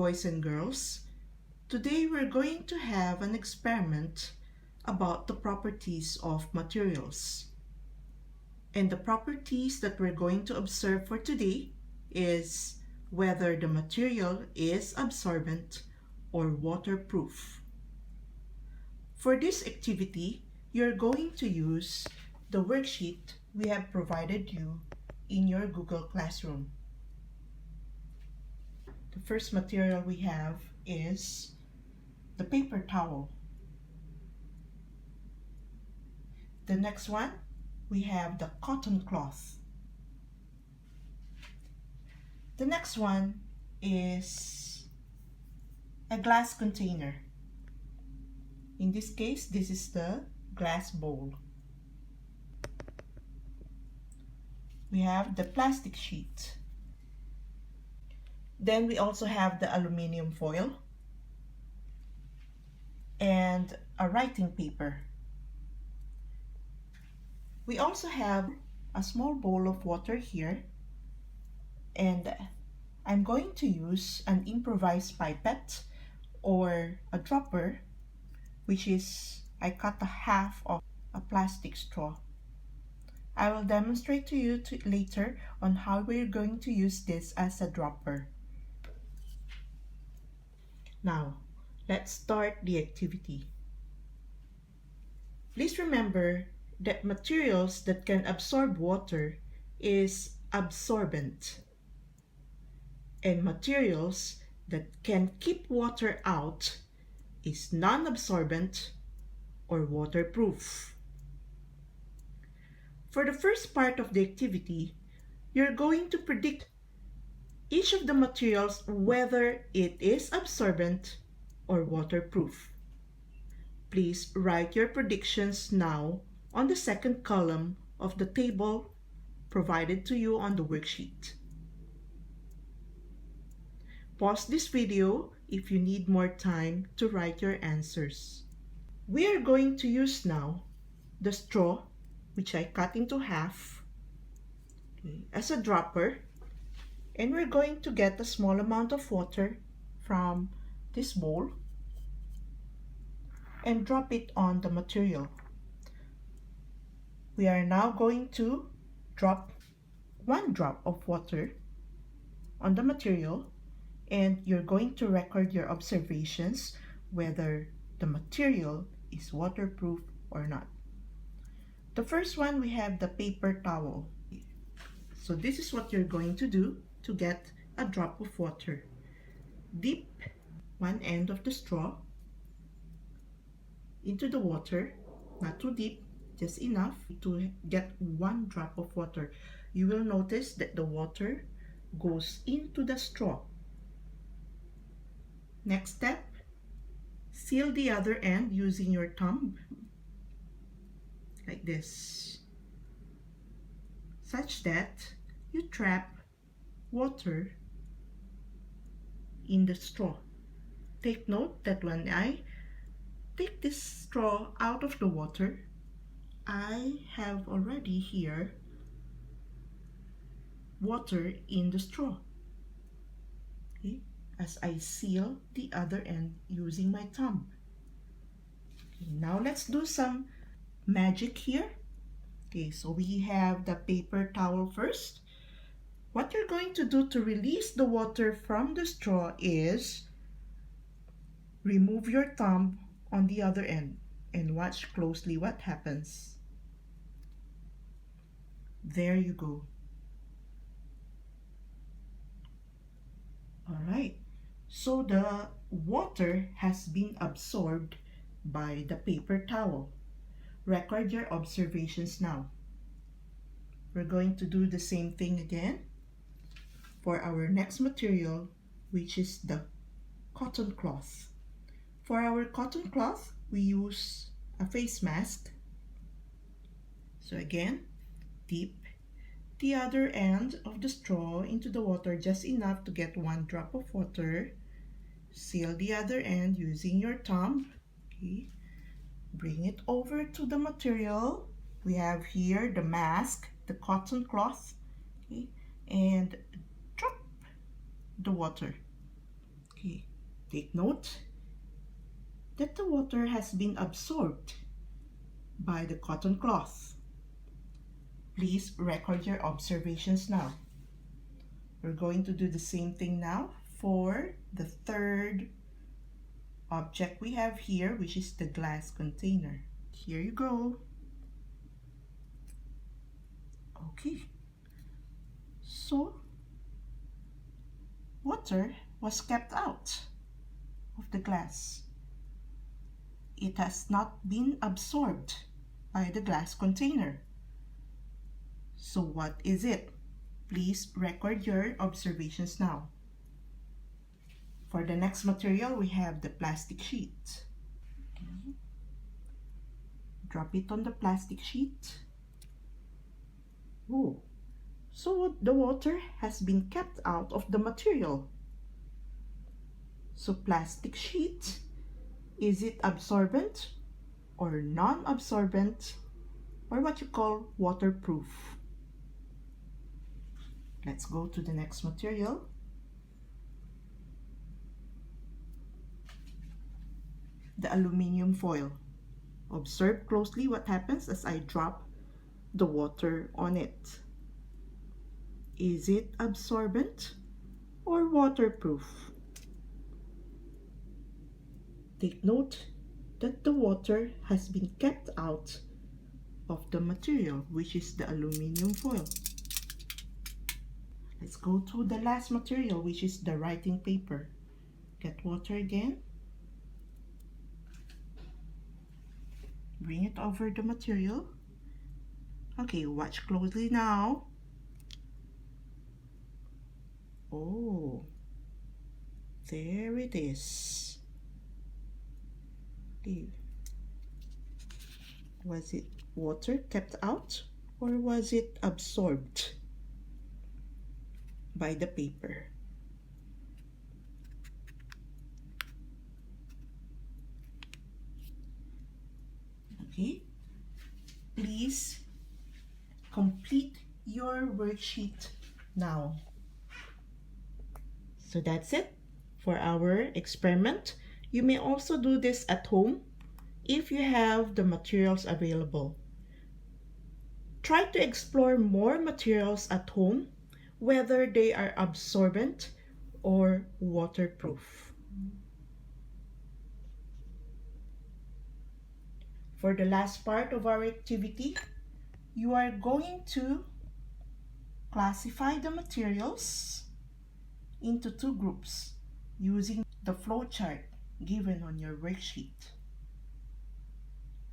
boys and girls. Today we're going to have an experiment about the properties of materials. And the properties that we're going to observe for today is whether the material is absorbent or waterproof. For this activity, you're going to use the worksheet we have provided you in your Google Classroom. The first material we have is the paper towel. The next one, we have the cotton cloth. The next one is a glass container. In this case, this is the glass bowl. We have the plastic sheet. Then we also have the aluminum foil and a writing paper. We also have a small bowl of water here, and I'm going to use an improvised pipette or a dropper, which is I cut a half of a plastic straw. I will demonstrate to you later on how we're going to use this as a dropper. Now, let's start the activity. Please remember that materials that can absorb water is absorbent, and materials that can keep water out is non-absorbent or waterproof. For the first part of the activity, you're going to predict each of the materials whether it is absorbent or waterproof. Please write your predictions now on the second column of the table provided to you on the worksheet. Pause this video if you need more time to write your answers. We are going to use now the straw, which I cut into half, as a dropper, and we're going to get a small amount of water from this bowl and drop it on the material. We are now going to drop one drop of water on the material, and you're going to record your observations whether the material is waterproof or not. The first one, we have the paper towel. So this is what you're going to do to get a drop of water. Dip one end of the straw into the water, not too deep, just enough to get one drop of water. You will notice that the water goes into the straw. Next step, seal the other end using your thumb, like this, such that you trap water in the straw. Take note that when I take this straw out of the water, I have already here water in the straw, okay, as I seal the other end using my thumb. Okay, now let's do some magic here. Okay, so we have the paper towel first. What you're going to do to release the water from the straw is remove your thumb on the other end and watch closely what happens. There you go. All right, so the water has been absorbed by the paper towel. Record your observations now. We're going to do the same thing again for our next material, which is the cotton cloth. For our cotton cloth, we use a face mask. So again, dip the other end of the straw into the water, just enough to get one drop of water. Seal the other end using your thumb. Okay. Bring it over to the material. We have here the mask, the cotton cloth, okay, and drop the water. Okay. Okay, take note that the water has been absorbed by the cotton cloth. Please record your observations now. We're going to do the same thing now for the third object we have here, which is the glass container. Here you go. Okay, so water was kept out of the glass. It has not been absorbed by the glass container. So what is it? Please record your observations now. For the next material, we have the plastic sheet. Okay. Drop it on the plastic sheet. Oh, so the water has been kept out of the material. So plastic sheet, is it absorbent or non-absorbent, or what you call waterproof? Let's go to the next material. The aluminum foil. Observe closely what happens as I drop the water on it. Is it absorbent or waterproof? Take note that the water has been kept out of the material, which is the aluminum foil. Let's go to the last material, which is the writing paper. Get water again. Bring it over the material. Okay, watch closely now. Oh, there it is. Okay. Was it water kept out or was it absorbed by the paper? Okay, please complete your worksheet now. So that's it for our experiment. You may also do this at home if you have the materials available. Try to explore more materials at home, whether they are absorbent or waterproof. For the last part of our activity, you are going to classify the materials into two groups using the flowchart given on your worksheet,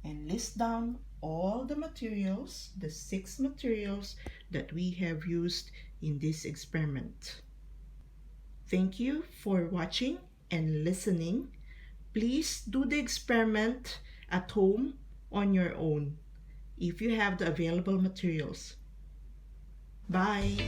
and list down all the materials, the 6 materials that we have used in this experiment. Thank you for watching and listening. Please do the experiment at home on your own if you have the available materials. Bye!